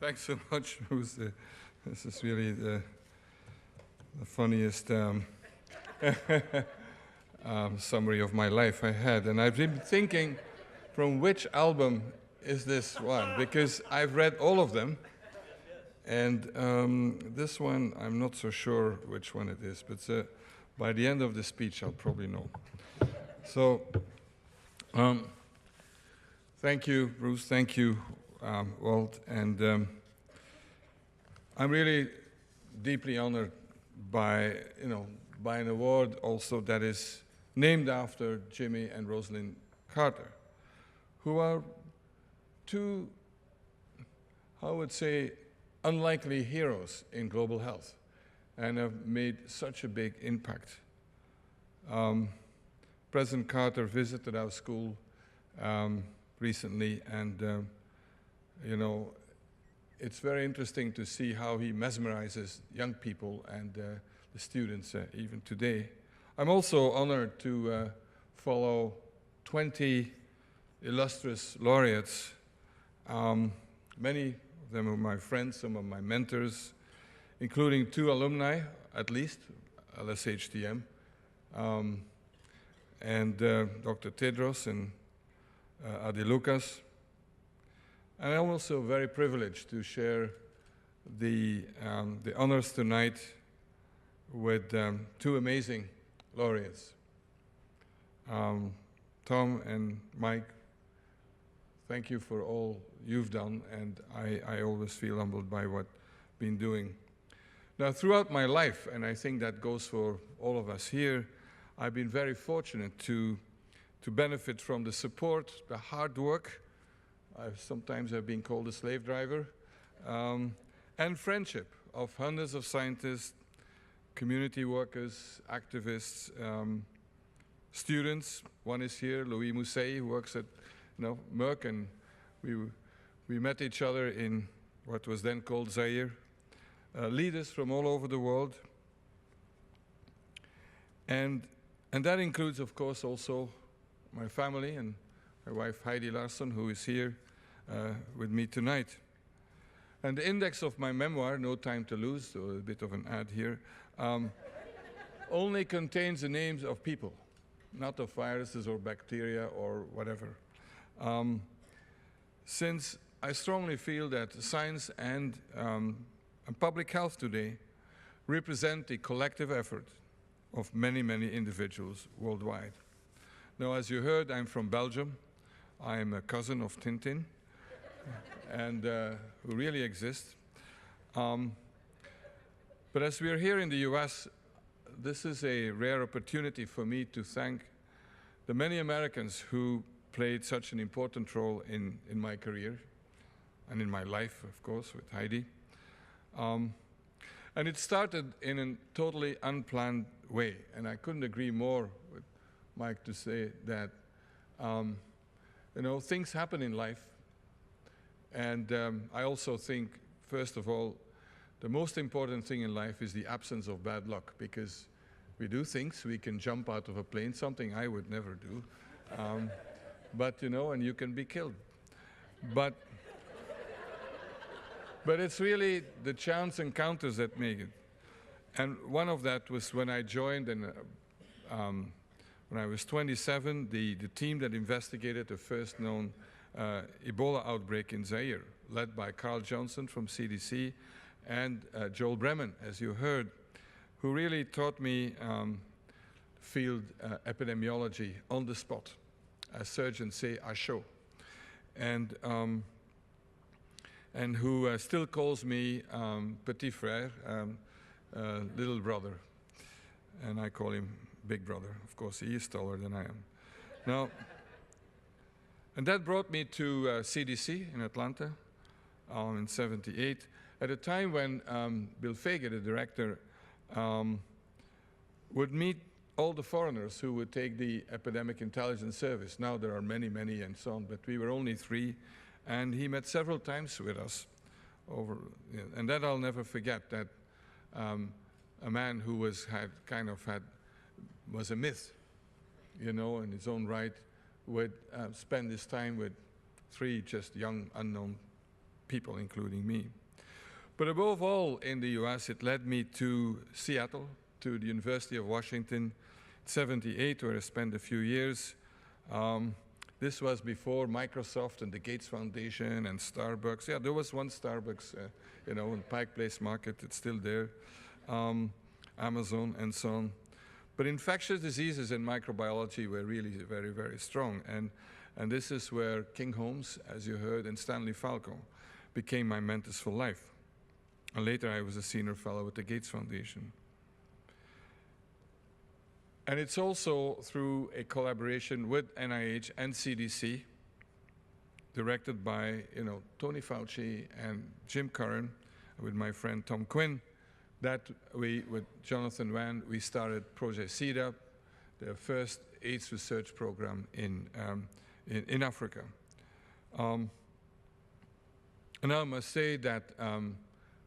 Thanks so much, Bruce. This is really the funniest summary of my life I had. And I've been thinking, from which album is this one? Because I've read all of them. And this one, I'm not so sure which one it is. But by the end of the speech, I'll probably know. So thank you, Bruce. Thank you, Walt. And I'm really deeply honored by, by an award also that is named after Jimmy and Rosalynn Carter, who are two, I would say, unlikely heroes in global health and have made such a big impact. President Carter visited our school recently, and it's very interesting to see how he mesmerizes young people and the students even today. I'm also honored to follow 20 illustrious laureates. Many of them are my friends, some of my mentors, including 2 alumni, at least, LSHTM, and Dr. Tedros and Adi Lucas. And I'm also very privileged to share the honors tonight with 2 amazing laureates. Tom and Mike, thank you for all you've done, and I always feel humbled by what I've been doing. Now, throughout my life, and I think that goes for all of us here, I've been very fortunate to benefit from the support, the hard work. Sometimes I've been called a slave driver, and friendship of hundreds of scientists, community workers, activists, students. One is here, Louis Mousset, who works at Merck, and we met each other in what was then called Zaire. Leaders from all over the world. And that includes, of course, also my family and my wife Heidi Larsson, who is here with me tonight. And the index of my memoir, No Time to Lose, so a bit of an ad here, only contains the names of people, not of viruses or bacteria or whatever. Since I strongly feel that science and public health today represent the collective effort of many, many individuals worldwide. Now, as you heard, I'm from Belgium. I'm a cousin of Tintin, and who really exists. But as we're here in the US, this is a rare opportunity for me to thank the many Americans who played such an important role in my career and in my life, of course, with Heidi. And it started in a totally unplanned way, and I couldn't agree more with Mike to say that things happen in life, and I also think, first of all, the most important thing in life is the absence of bad luck, because we do things. We can jump out of a plane, something I would never do, and you can be killed. But it's really the chance encounters that make it. And one of that was when I joined, and when I was 27, the team that investigated the first known Ebola outbreak in Zaire, led by Carl Johnson from CDC and Joel Bremen, as you heard, who really taught me field epidemiology on the spot, as surgeons say, à chaud. And who still calls me petit frère, little brother. And I call him big brother. Of course, he is taller than I am. Now, and that brought me to CDC in Atlanta in '78, at a time when Bill Fage, the director, would meet all the foreigners who would take the Epidemic Intelligence Service. Now there are many, many and so on, but we were only 3. And he met several times with us and that I'll never forget, that a man who was a myth, in his own right, would spend his time with 3 just young, unknown people, including me. But above all, in the US, it led me to Seattle, to the University of Washington, 1978, where I spent a few years. This was before Microsoft and the Gates Foundation and Starbucks. Yeah, there was one Starbucks, you know, in Pike Place Market. It's still there. Amazon and so on. But infectious diseases and microbiology were really very, very strong. And this is where King Holmes, as you heard, and Stanley Falco became my mentors for life. And later I was a senior fellow at the Gates Foundation. And it's also through a collaboration with NIH and CDC, directed by, you know, Tony Fauci and Jim Curran, with my friend Tom Quinn, that we, with Jonathan Wan, we started Project CEDAP, the first AIDS research program in Africa. And I must say that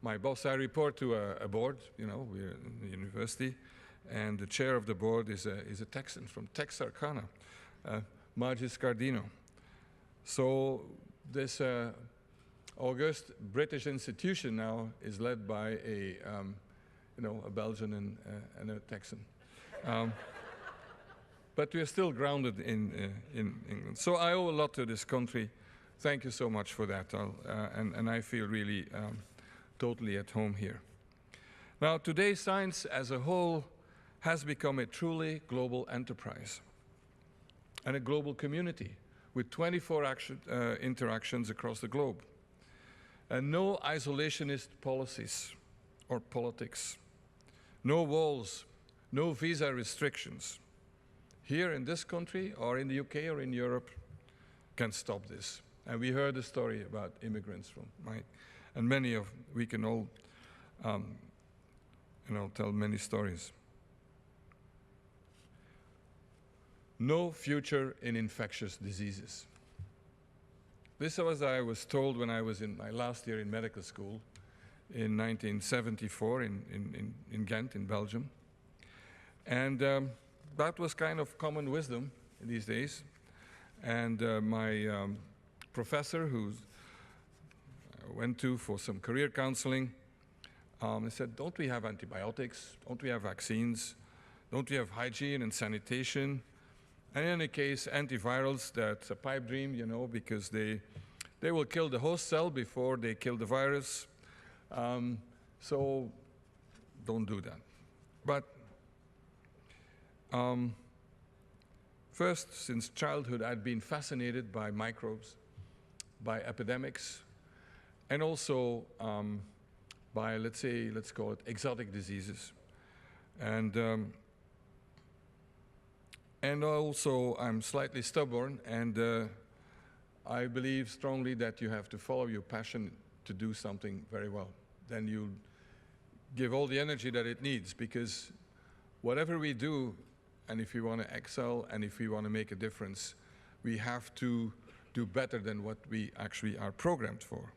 my boss, I report to a board, you know, we're in the university, and the chair of the board is a Texan from Texarkana, Margie Scardino. So this august British institution now is led by a, you know, a Belgian and a Texan. But we're still grounded in England. So I owe a lot to this country. Thank you so much for that. And I feel really totally at home here. Now, today, science as a whole has become a truly global enterprise and a global community with 24 interactions across the globe. And no isolationist policies or politics, no walls, no visa restrictions here in this country or in the UK or in Europe can stop this. And we heard a story about immigrants from Mike, and we can all, you know, tell many stories. No future in infectious diseases. This was I was told when I was in my last year in medical school in 1974 in Ghent, in Belgium. And that was kind of common wisdom in these days. And my professor, who I went to for some career counseling, he said, don't we have antibiotics? Don't we have vaccines? Don't we have hygiene and sanitation? And in any case, antivirals, that's a pipe dream, you know, because they will kill the host cell before they kill the virus. So don't do that. But first, since childhood, I'd been fascinated by microbes, by epidemics, and also by, let's call it exotic diseases. And also, I'm slightly stubborn, and I believe strongly that you have to follow your passion to do something very well. Then you give all the energy that it needs, because whatever we do, and if we want to excel, and if we want to make a difference, we have to do better than what we actually are programmed for.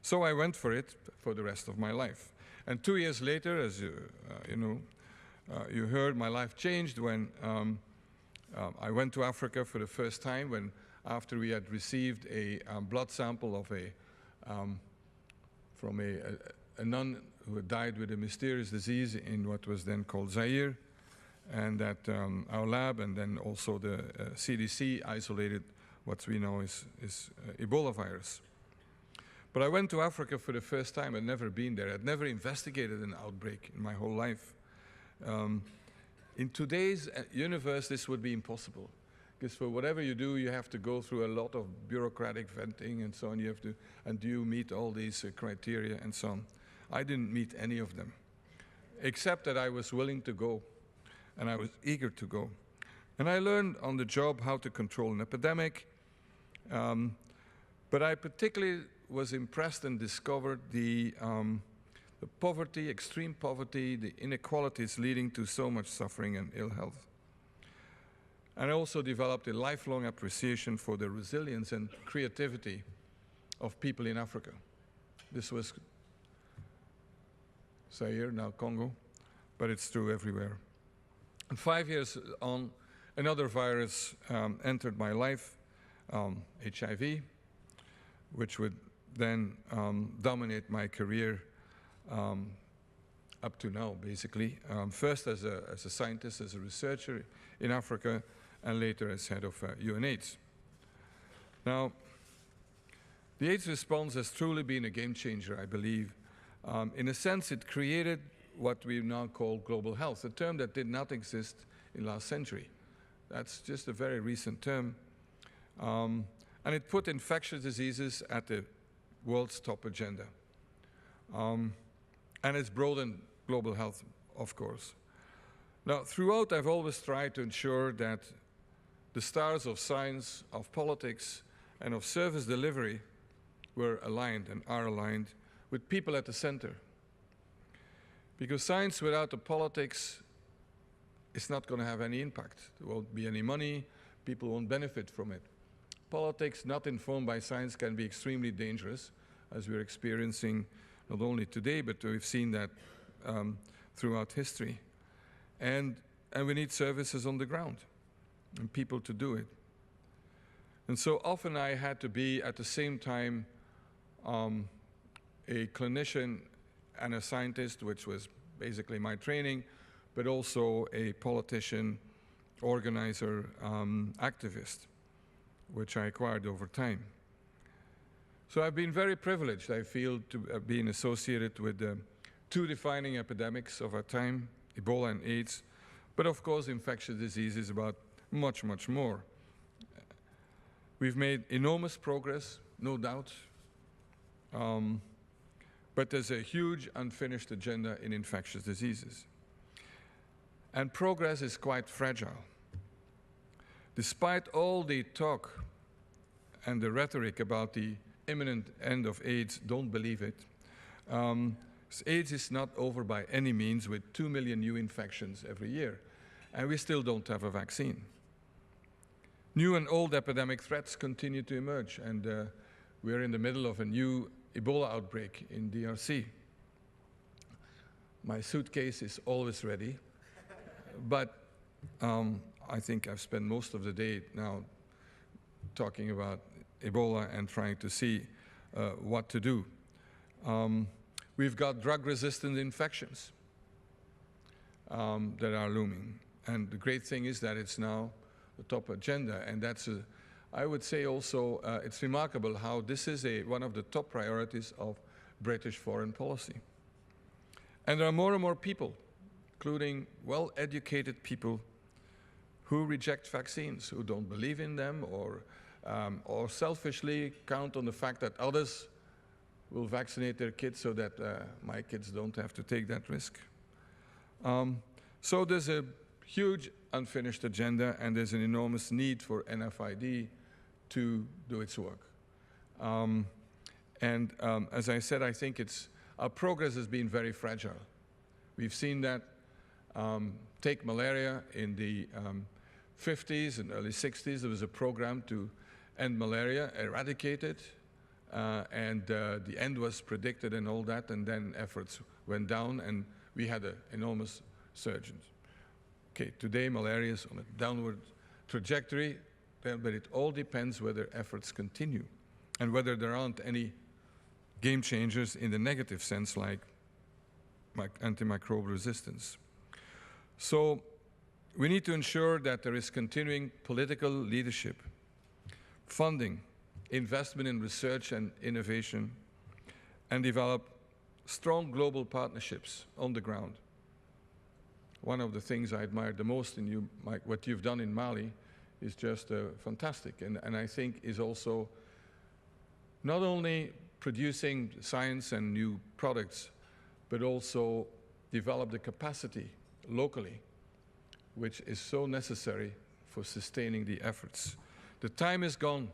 So I went for it for the rest of my life. And 2 years later, as you heard, my life changed when I went to Africa for the first time, after we had received a blood sample from a nun who had died with a mysterious disease in what was then called Zaire, and that our lab and then also the CDC isolated what we know is Ebola virus. But I went to Africa for the first time. I'd never been there. I'd never investigated an outbreak in my whole life. In today's universe, this would be impossible, because for whatever you do, you have to go through a lot of bureaucratic vetting and so on. You have to, and do you meet all these criteria and so on? I didn't meet any of them, except that I was willing to go, and I was eager to go. And I learned on the job how to control an epidemic, but I particularly was impressed and discovered the poverty, extreme poverty, the inequalities leading to so much suffering and ill health. And I also developed a lifelong appreciation for the resilience and creativity of people in Africa. This was Zaire, now Congo, but it's true everywhere. And 5 years on, another virus entered my life, HIV, which would then dominate my career up to now, basically. First as a scientist, as a researcher in Africa, and later as head of UNAIDS. Now, the AIDS response has truly been a game changer, I believe. In a sense, it created what we now call global health, a term that did not exist in last century. That's just a very recent term. And it put infectious diseases at the world's top agenda. And it's broadened global health, of course. Now, throughout, I've always tried to ensure that the stars of science, of politics, and of service delivery were aligned and are aligned with people at the center. Because science without the politics is not going to have any impact. There won't be any money, people won't benefit from it. Politics not informed by science can be extremely dangerous, as we're experiencing not only today, but we've seen that throughout history. And we need services on the ground and people to do it. And so often I had to be at the same time a clinician and a scientist, which was basically my training, but also a politician, organizer, activist, which I acquired over time. So I've been very privileged, I feel, to have been associated with the two defining epidemics of our time, Ebola and AIDS, but of course infectious diseases about much, much more. We've made enormous progress, no doubt, but there's a huge unfinished agenda in infectious diseases. And progress is quite fragile. Despite all the talk and the rhetoric about the imminent end of AIDS, don't believe it. AIDS is not over by any means, with 2 million new infections every year, and we still don't have a vaccine. New and old epidemic threats continue to emerge, and we're in the middle of a new Ebola outbreak in DRC. My suitcase is always ready, but I think I've spent most of the day now talking about Ebola and trying to see what to do. We've got drug-resistant infections that are looming. And the great thing is that it's now the top agenda. And that's, I would say also, it's remarkable how this is one of the top priorities of British foreign policy. And there are more and more people, including well-educated people, who reject vaccines, who don't believe in them, or selfishly count on the fact that others will vaccinate their kids so that my kids don't have to take that risk. So there's a huge unfinished agenda, and there's an enormous need for NFID to do its work. As I said, I think our progress has been very fragile. We've seen that. Take malaria in the 50s and early 60s. There was a program to end malaria, eradicate it, and the end was predicted and all that, and then efforts went down, and we had an enormous surge. Okay, today malaria is on a downward trajectory, but it all depends whether efforts continue and whether there aren't any game changers in the negative sense, like antimicrobial resistance. So we need to ensure that there is continuing political leadership, funding, investment in research and innovation, and develop strong global partnerships on the ground. One of the things I admire the most in you, Mike, what you've done in Mali is just fantastic, and I think is also not only producing science and new products, but also develop the capacity locally, which is so necessary for sustaining the efforts. The time is gone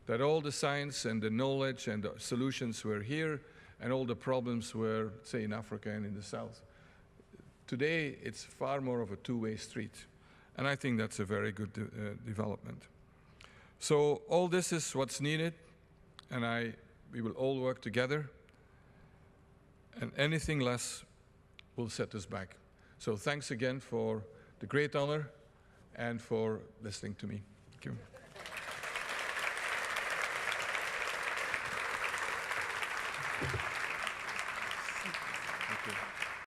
that all the science and the knowledge and the solutions were here and all the problems were, say, in Africa and in the South. Today, it's far more of a two-way street, and I think that's a very good development. So all this is what's needed, and we will all work together, and anything less will set us back. So thanks again for the great honor and for listening to me. Thank you. you.